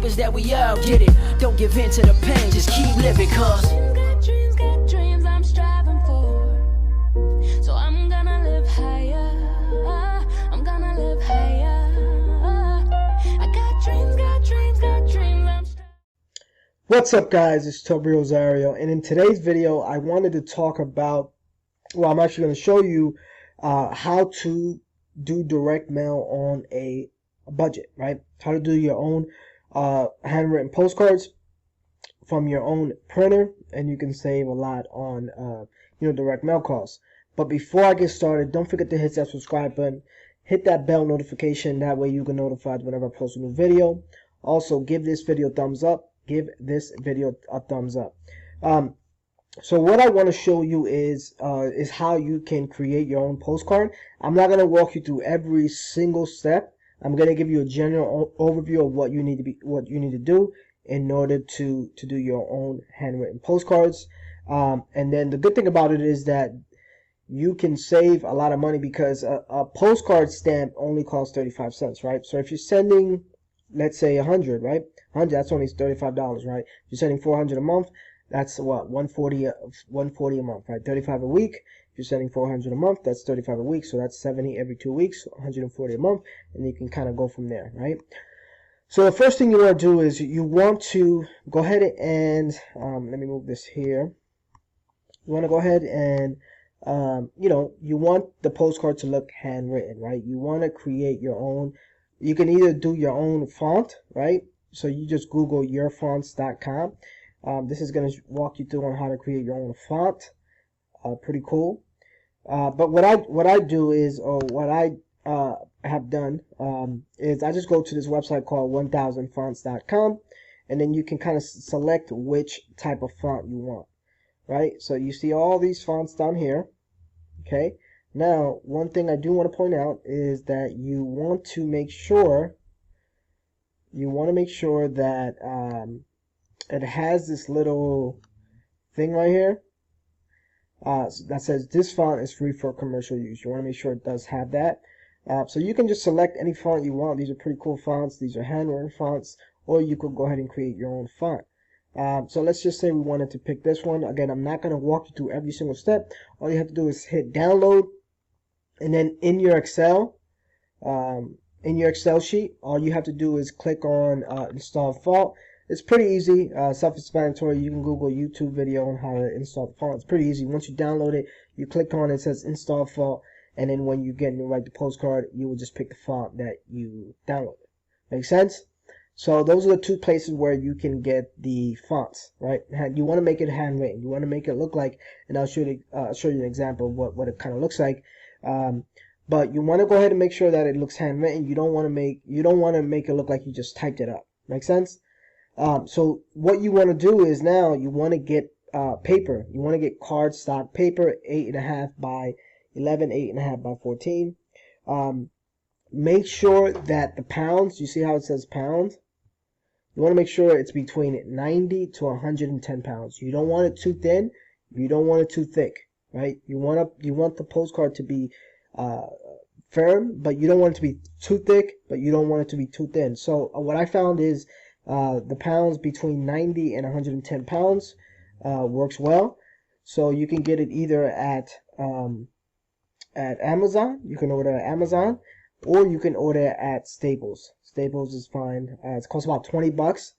is that we all get it. Don't give in to the pain, just keep living, cause got dreams I'm striving for. So I'm gonna live higher. I'm gonna live higher. I got dreams I'm striving. What's up, guys? It's Toby Rosario, and in today's video I wanted to talk about, well, I'm actually going to show you how to do direct mail on a budget, right? How to do your own handwritten postcards from your own printer, and you can save a lot on direct mail costs. But before I get started, don't forget to hit that subscribe button, hit that bell notification, that way you get notified whenever I post a new video. Also, give this video a thumbs up. Give this video a thumbs up. So what I want to show you is how you can create your own postcard. I'm not going to walk you through every single step. I'm going to give you a general overview of what you need to do in order to do your own handwritten postcards. And then the good thing about it is that you can save a lot of money, because a postcard stamp only costs 35 cents, right? So if you're sending, let's say 100, right? 100, that's only $35, right? If you're sending 400 a month, that's what, 140 a month, right? 35 a week. If you're sending 400 a month, that's 35 a week, so that's 70 every 2 weeks, 140 a month, and you can kind of go from there, right? So the first thing you want to do is you want to go ahead and let me move this here. You want to go ahead and you want the postcard to look handwritten, right? You want to create your own. You can either do your own font, right? So you just Google yourfonts.com. This is going to walk you through on how to create your own font. Pretty cool. But what I do is, or what I have done is I just go to this website called 1000fonts.com, and then you can kind of select which type of font you want, right? So you see all these fonts down here. Okay. Now, one thing I do want to point out is that you want to make sure that it has this little thing right here that says this font is free for commercial use. You want to make sure it does have that. So you can just select any font you want. These are pretty cool fonts. These are handwritten fonts, or you could go ahead and create your own font. So let's just say we wanted to pick this one. Again, I'm not going to walk you through every single step. All you have to do is hit download, and then in your Excel sheet, all you have to do is click on install font. It's pretty easy, self-explanatory. You can Google YouTube video on how to install the font. It's pretty easy. Once you download it, you click on it, it says install font, and then when you get to write the postcard, you will just pick the font that you downloaded. Make sense? So those are the two places where you can get the fonts, right? You want to make it handwritten. You want to make it look like, and I'll show you an example of what it kind of looks like. But you want to go ahead and make sure that it looks handwritten. You don't want to make it look like you just typed it up. Make sense? So what you want to do is, now you want to get paper. You want to get cardstock paper, 8.5 by 11, 8.5 by 14. Make sure that the pounds, you see how it says pounds? You want to make sure it's between 90 to 110 pounds. You don't want it too thin. You don't want it too thick, right? You want the postcard to be firm, but you don't want it to be too thick, but you don't want it to be too thin. So what I found is the pounds between 90 and 110 pounds works well. So you can get it either at Amazon. You can order at Amazon, or you can order at Staples. Staples is fine. It costs about $20.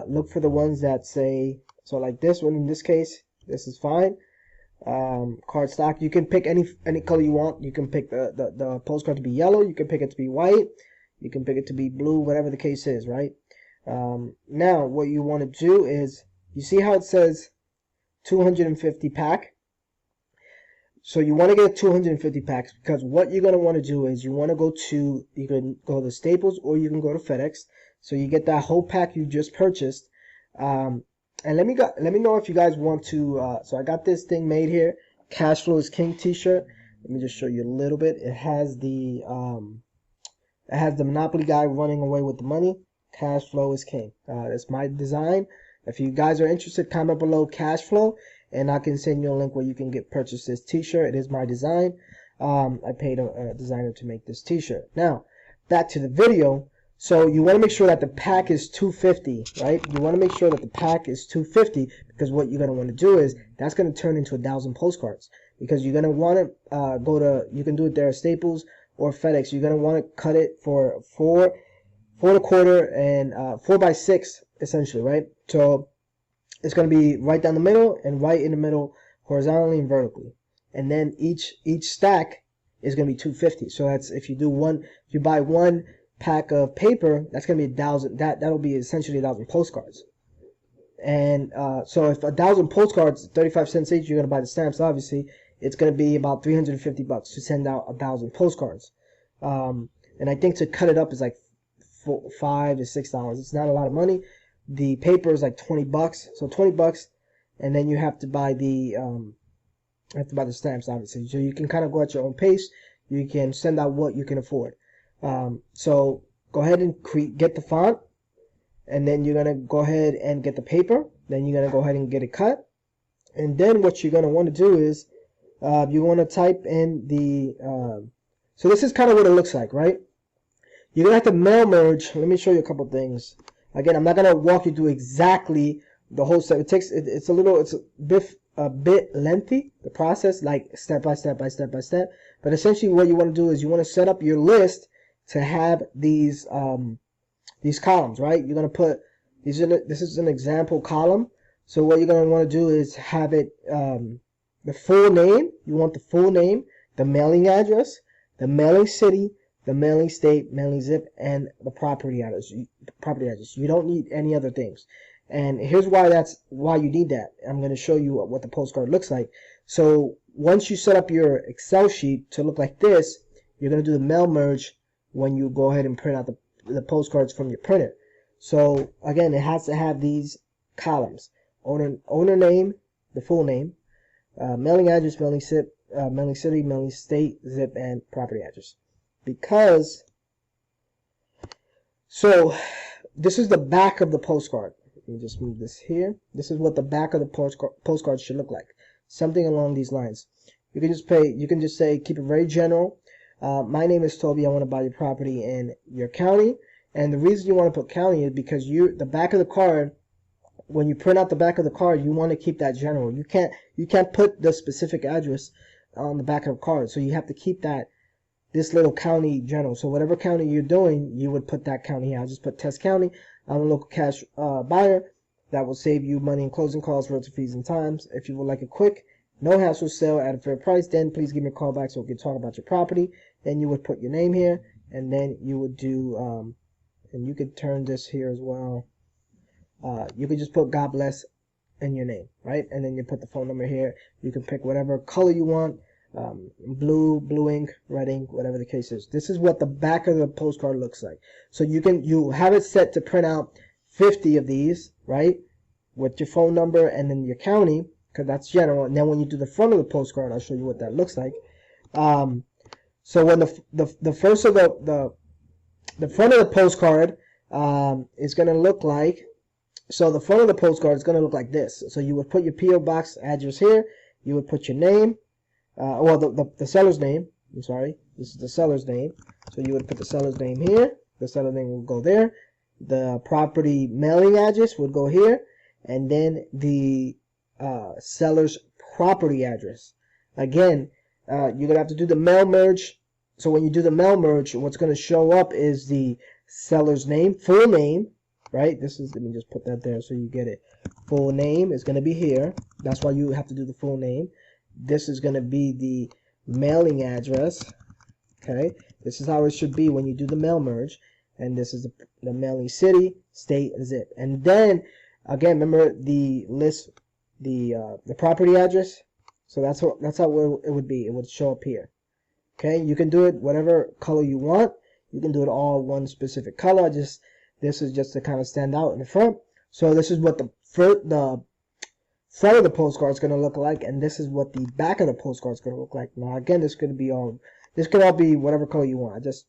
Look for the ones that say, so like this one in this case, this is fine. Cardstock, you can pick any color you want. You can pick the postcard to be yellow. You can pick it to be white. You can pick it to be blue, whatever the case is, right? Now, what you want to do is, you see how it says 250 pack? So you want to get 250 packs, because what you're going to want to do is you can go to Staples, or you can go to FedEx. So you get that whole pack you just purchased. And let me know if you guys want to. So I got this thing made here, Cash Flow is King T-shirt. Let me just show you a little bit. It has the Monopoly guy running away with the money. Cash Flow is King. That's my design. If you guys are interested, comment below Cash Flow, and I can send you a link where you can purchase this T-shirt. It is my design. I paid a designer to make this T-shirt. Now, back to the video. So you want to make sure that the pack is 250, right? You want to make sure that the pack is 250, because what you're going to want to do is that's going to turn into 1,000 postcards, because you're going to want to go to, you can do it there at Staples or FedEx. You're going to want to cut it for 4.25 and 4x6 essentially, right? So it's going to be right down the middle and right in the middle, horizontally and vertically. And then each stack is going to be 250. So that's, if you buy one pack of paper, that's going to be 1,000. That'll be essentially 1,000 postcards. And so if 1,000 postcards, 35 cents each, you're going to buy the stamps. Obviously, it's going to be about $350 to send out 1,000 postcards. And I think to cut it up is like $5 to $6. It's not a lot of money. The paper is like $20, so $20, and then you have to buy the stamps, obviously. So you can kind of go at your own pace. You can send out what you can afford. So go ahead and get the font, and then you're gonna go ahead and get the paper. Then you're gonna go ahead and get it cut, and then what you're gonna want to do is you want to type in the. So this is kind of what it looks like, right? You're gonna have to mail merge. Let me show you a couple things. Again, I'm not gonna walk you through exactly the whole step. It's a bit lengthy, the process, like step by step. But essentially, what you want to do is you want to set up your list to have these columns, right? You're gonna put these in. This is an example column. So what you're gonna want to do is have it the full name. You want the full name, the mailing address, the mailing city, the mailing state, mailing zip, and the property address. You don't need any other things. And here's why you need that. I'm going to show you what the postcard looks like. So once you set up your Excel sheet to look like this, you're going to do the mail merge when you go ahead and print out the postcards from your printer. So again, it has to have these columns: owner name, the full name, mailing address, mailing zip, mailing city, mailing state, zip, and property address. Because, so this is the back of the postcard. Let me just move this here. This is what the back of the postcard should look like. Something along these lines. You can just say, keep it very general. My name is Toby. I want to buy your property in your county. And the reason you want to put county is because the back of the card, when you print out the back of the card, you want to keep that general. You can't put the specific address on the back of the card. So you have to keep this little county general. So whatever county you're doing, you would put that county here. I'll just put Test County. I'm a local cash buyer. That will save you money in closing costs, realtor fees, and times. If you would like a quick, no hassle sale at a fair price, then please give me a call back so we can talk about your property. Then you would put your name here, and then you would do, and you could turn this here as well. You could just put God bless in your name, right? And then you put the phone number here. You can pick whatever color you want. Blue ink, red ink, whatever the case is. This is what the back of the postcard looks like. So you have it set to print out 50 of these, right? With your phone number and then your county, because that's general. And then when you do the front of the postcard, I'll show you what that looks like. So when the front of the postcard is going to look like, so the front of the postcard is going to look like this. So you would put your P.O. box address here. You would put your name. Well, the seller's name. I'm sorry. This is the seller's name. So you would put the seller's name here. The seller's name will go there. The property mailing address would go here. And then the seller's property address. Again, you're going to have to do the mail merge. So when you do the mail merge, what's going to show up is the seller's name, full name, right? Let me just put that there so you get it. Full name is going to be here. That's why you have to do the full name. This is going to be the mailing address. Okay, this is how it should be when you do the mail merge. And this is the mailing city, state, and zip. And then again, remember the list, the property address. So that's how it would be. It would show up here. Okay, you can do it whatever color you want. You can do it all one specific color. This is just to kind of stand out in the front. So this is what the front of the postcard is going to look like, and this is what the back of the postcard is going to look like. Now again, this could all be whatever color you want. I just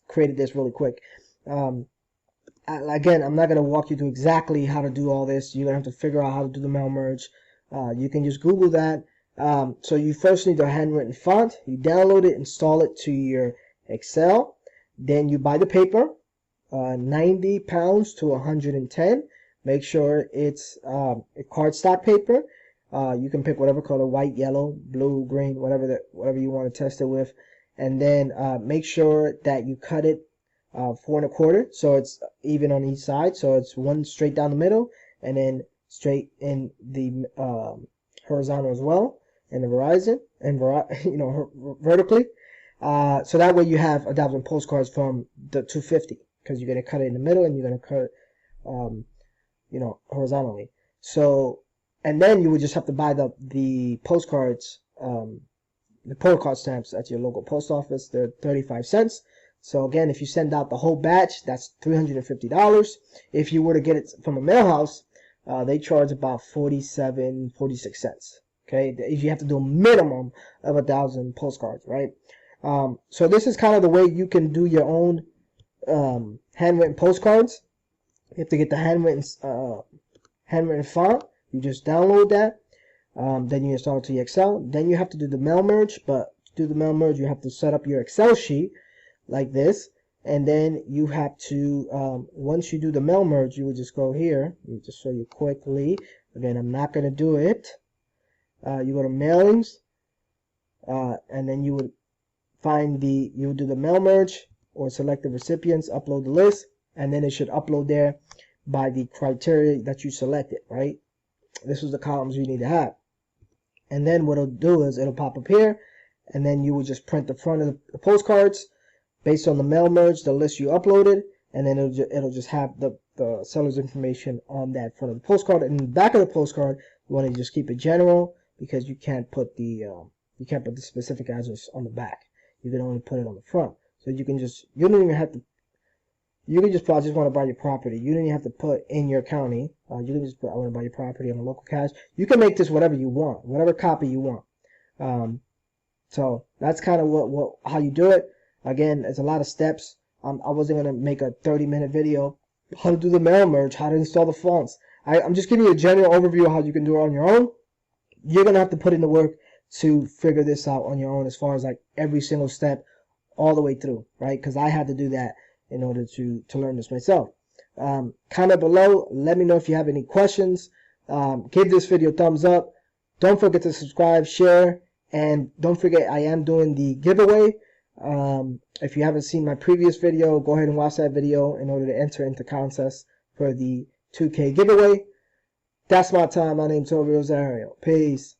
created this really quick. Again, I'm not going to walk you through exactly how to do all this. You're going to have to figure out how to do the mail merge. You can just Google that. So you first need a handwritten font. You download it, install it to your Excel. Then you buy the paper. 90 pounds to 110. Make sure it's cardstock paper. You can pick whatever color, white, yellow, blue, green, whatever you want to test it with. And then make sure that you cut it 4 1/4, so it's even on each side. So it's one straight down the middle, and then straight in the horizontal as well, and the horizon, and vertically. So that way you have 1,000 postcards from the 250, because you're gonna cut it in the middle and you're gonna cut it, horizontally. So, and then you would just have to buy the postcards, the postcard stamps at your local post office. They're 35 cents. So again, if you send out the whole batch, that's $350. If you were to get it from a mail house, they charge about 47, 46 cents. Okay, if you have to do a minimum of 1,000 postcards, right? So this is kind of the way you can do your own handwritten postcards. You have to get the handwritten font. You just download that. Then you install it to your Excel. Then you have to do the mail merge. But to do the mail merge, you have to set up your Excel sheet like this. And then you have to, once you do the mail merge, you would just go here. Let me just show you quickly. Again, I'm not going to do it. You go to mailings. And then you would you would do the mail merge, or select the recipients, upload the list, and then it should upload there by the criteria that you selected, right? This is the columns you need to have. And then what it'll do is it'll pop up here, and then you would just print the front of the postcards based on the mail merge, the list you uploaded, and then it'll just have the seller's information on that front of the postcard. And in the back of the postcard, you want to just keep it general, because you can't put the specific address on the back. You can only put it on the front. So you don't even have to, you can just probably just want to buy your property. You don't even have to put in your county. You can just put, I want to buy your property on a local cash. You can make this whatever you want, whatever copy you want. So that's kind of how you do it. Again, there's a lot of steps. I wasn't going to make a 30-minute video. How to do the mail merge, how to install the fonts. I'm just giving you a general overview of how you can do it on your own. You're going to have to put in the work to figure this out on your own, as far as like every single step all the way through, right? Because I had to do that in order to learn this myself. Comment below, let me know if you have any questions. Give this video a thumbs up. Don't forget to subscribe, share, and don't forget I am doing the giveaway. If you haven't seen my previous video, go ahead and watch that video in order to enter into contest for the 2K giveaway. That's my time. My name's Rosario. Peace.